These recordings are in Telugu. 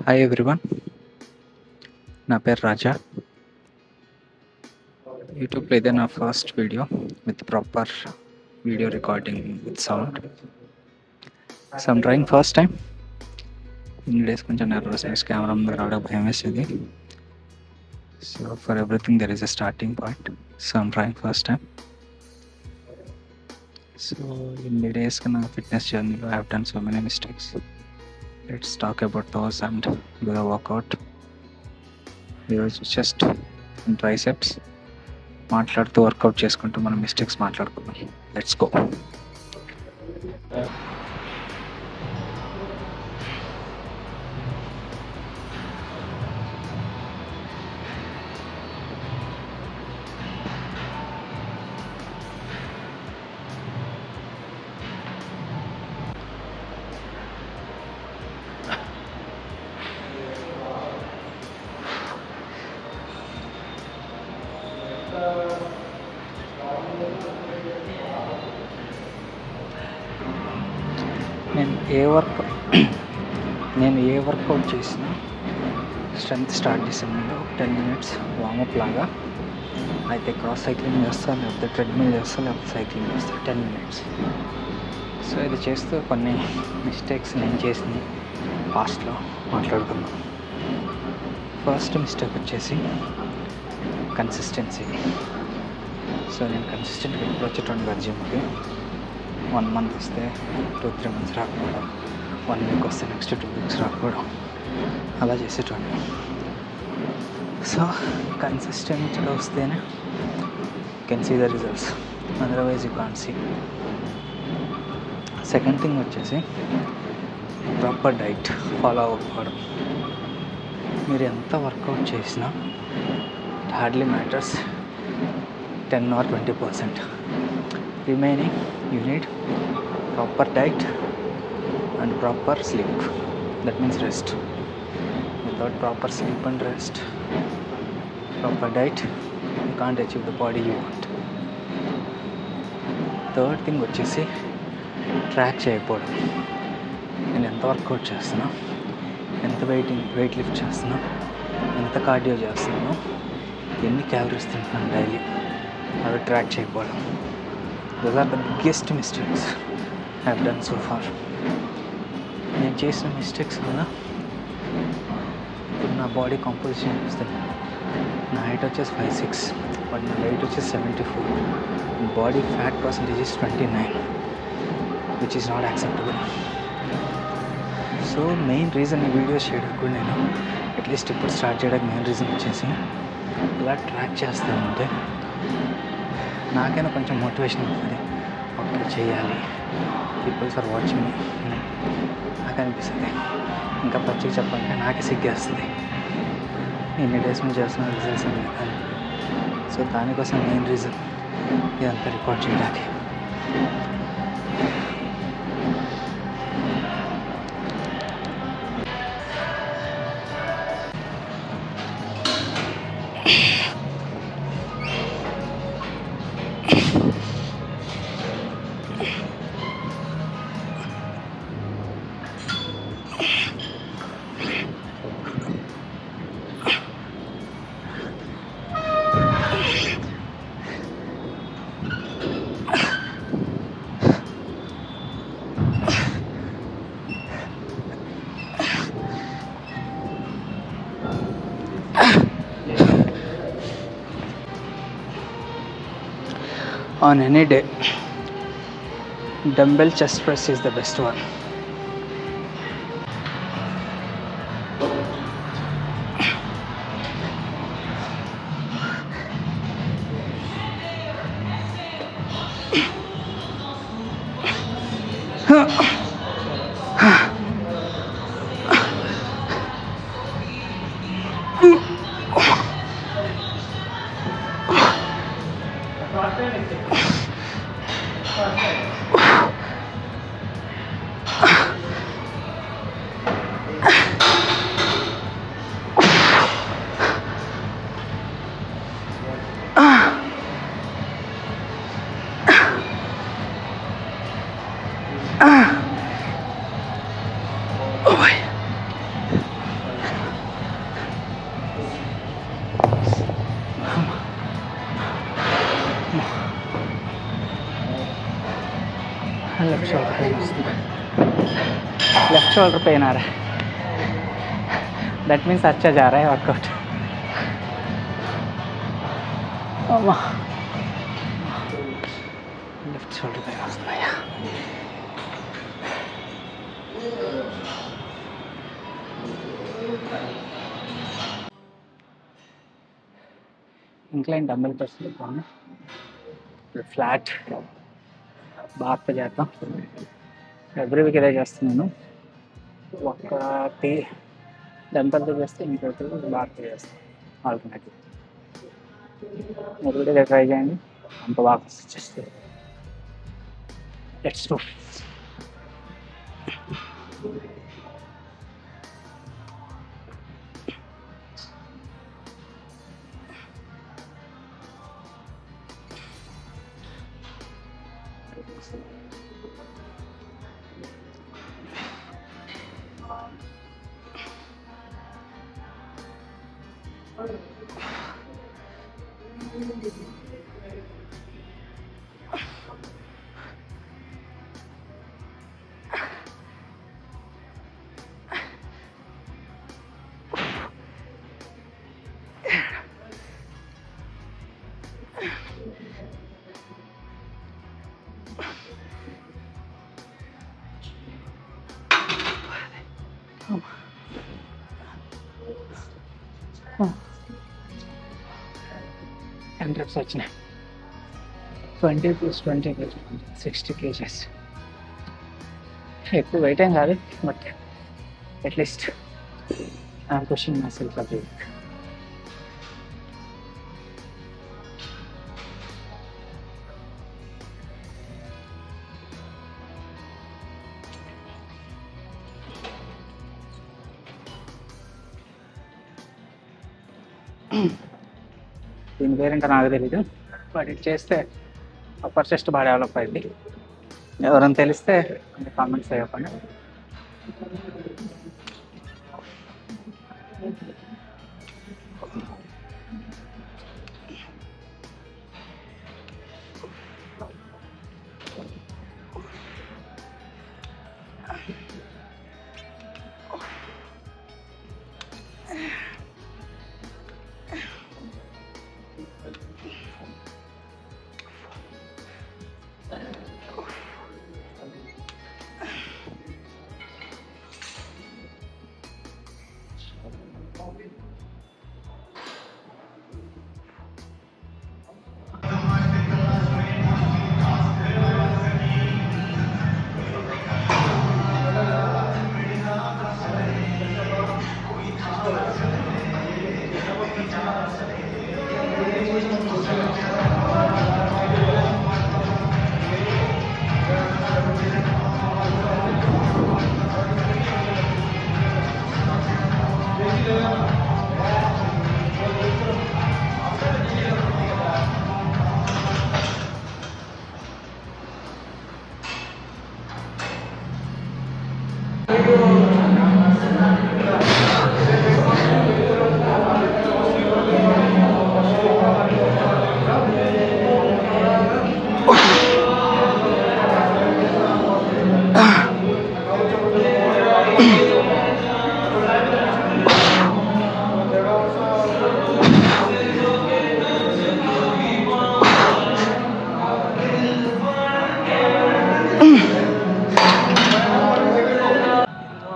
Hi everyone, నా పేరు రాజా. యూట్యూబ్లో ఇదే నా first video with proper video recording with sound. So I'm trying first time. ఇన్ని డేస్ కొంచెం నర్వస్నెస్, కెమెరా ముందు రావడం భయం వేసేది. So for everything there is a starting point. So I'm trying first time. So ఇన్ని డేస్కి నా ఫిట్నెస్ జర్నీలో I have done so many mistakes. Let's talk about those and do the work out. ఈరోజు చెస్ట్ అండ్ ట్రైసెప్స్ మాట్లాడుతూ వర్కౌట్ చేసుకుంటూ మనం మిస్టేక్స్ మాట్లాడుకుందాం. Let's go. నేను ఏ వర్కౌట్ చేసినా స్ట్రెంత్ స్టార్ట్ చేసే ముందు 10 minutes వార్మప్ లాగా అయితే క్రాస్ సైక్లింగ్ చేస్తాను, లేకపోతే ట్రెడ్మిల్ చేస్తాను, లేకపోతే సైక్లింగ్ చేస్తాను 10 minutes. సో ఇది చేస్తూ కొన్ని మిస్టేక్స్ నేను చేసింది పాస్ట్లో మాట్లాడుకుందాం. ఫస్ట్ మిస్టేక్ వచ్చేసి కన్సిస్టెన్సీ. సో నేను కన్సిస్టెంట్గా ఎప్పుడు వచ్చేటోండి కదా జిమ్కి. 1 month వస్తే 2-3 months రాకపోవడం, 1 week వస్తే నెక్స్ట్ 2 weeks రాకపోవడం, అలా చేసేటోండి. సో కన్సిస్టెంట్గా వస్తేనే can see the results, otherwise you can't see. Second thing వచ్చేసి ప్రాపర్ డైట్ ఫాలో అవ్వకపోవడం. మీరు ఎంత వర్కౌట్ చేసినా it hardly matters 10 or 20%. Remaining you need proper diet and proper sleep. That means rest. Without proper sleep and rest, proper diet, you can't achieve the body you want. Third thing వచ్చేసి ట్రాక్ చేయకపోవడం. నేను ఎంత వర్కౌట్ చేస్తున్నా, ఎంత వెయిట్ లిఫ్ట్ చేస్తున్నా, ఎంత కార్డియో చేస్తున్నానో, ఎన్ని క్యాలరీస్ తింటున్నాను డైలీ, అవి ట్రాక్ చేయకపోవడం. Those are the biggest mistakes I have done so far. నేను చేసిన మిస్టేక్స్ వల్ల ఇప్పుడు నా బాడీ కాంపోజిషన్ చూస్తాను. నా హైట్ వచ్చేసి 5'6", బట్ నా వెయిట్ వచ్చేసి 74. Body fat percentage is 29, which is not acceptable. So main reason ఈ వీడియోస్ చేయడానికి కూడా నేను అట్లీస్ట్ ఇప్పుడు స్టార్ట్ చేయడానికి మెయిన్ రీజన్ వచ్చేసి ఇలా ట్రాక్ చేస్తూ ఉంటే నాకైనా కొంచెం మోటివేషన్ ఉంటుంది. ఓకే చేయాలి, పీపుల్స్ ఆర్ వాచింగ్ మీ అని నాకు అనిపిస్తుంది. ఇంకా పచ్చిగా చెప్పాలంటే నాకే సిగ్గేస్తుంది, ఎన్ని డేస్ నుంచి చేస్తున్న రిజల్ట్స్ అని. సో దానికోసం మెయిన్ రీజన్ ఇదంతా రికార్డ్ చేయడానికి. On any day, dumbbell chest press is the best one. Left shoulder pain వస్తుంది. లెఫ్ట్ షోల్డర్ పెయిన్ आ रहा है, दैट मीन्स अच्छा जा रहा है वर्कआउट. अम्मा లెఫ్ట్ షోల్డర్ పెయిన్ వస్తున్నాయా? ఇంక్లైన్ డంబెల్ ప్రెస్ చేద్దాం. ఫ్లాట్ బార్ పే చేద్దాం. ఎవ్రీ వీక్ ఇదే చేస్తున్నాను. ఒకటి డంబెల్తో చేస్తే ఇంకొకటి బార్ పే చేస్తాను ఆల్టర్నేటివ్. మీరు కూడా ఇదే ట్రై చేయండి, అంత బాగా వచ్చేస్తే. Let's do. టెన్ రెప్స్ వచ్చినాయి. 20 + 20 60 kgs. ఎక్కువ వెయిట్ ఏం కాదు, but at least I'm pushing my self a bit. దీని పేరేంటో నాకు తెలీదు, బట్ ఇది చేస్తే అప్పర్ చెస్ట్ బాగా డెవలప్ అయింది. ఎవరైనా తెలిస్తే కామెంట్స్ చెప్పండి.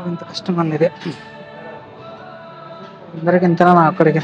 ఇంత కష్టం అంది ఇదే, అందరికి ఇంతనా నా అక్కడికి.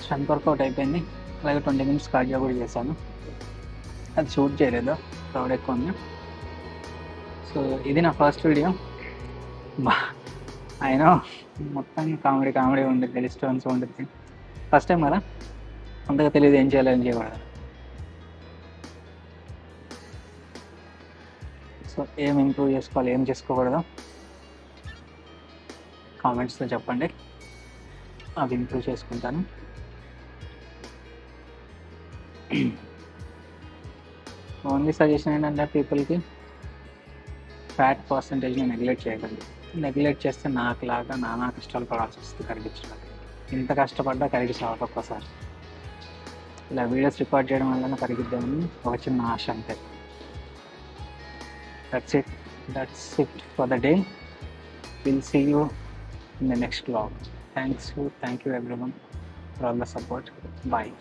స్ట్రెంత్ వర్కౌట్ అయిపోయింది. అలాగే 20 minutes కార్డియో కూడా చేశాను. అది షూట్ చేయలేదు, క్రౌడ్ ఎక్కువ ఉంది. సో ఇది నా ఫస్ట్ వీడియో. అయినా మొత్తం కామెడీ ఉంటుంది, డిస్టర్బెన్స్ ఉంటుంది. ఫస్ట్ టైం కదా, అంతగా తెలియదు ఏం చేయాలో ఏం చేయకూడదు. సో ఏం ఇంప్రూవ్ చేసుకోవాలి, ఏం చేసుకోకూడదు కామెంట్స్లో చెప్పండి, అవి ఇంప్రూవ్ చేసుకుంటాను. ఓన్లీ సజెషన్ ఏంటంటే పీపుల్కి ఫ్యాట్ పర్సంటేజ్ని నెగ్లెక్ట్ చేయకండి. నెగ్లెక్ట్ చేస్తే నాకులాగా నానా కష్టాలు పడాల్సి వస్తుంది కరిగించడానికి. ఇంత కష్టపడ్డా కరిగించాలి ఒక్కొక్కసారి. ఇలా వీడియోస్ రికార్డ్ చేయడం వల్ల కరిగిద్దామని ఒక చిన్న ఆశ అంతే. That's it for the day. We'll see you in the next vlog. Thank you everyone for all the support. Bye.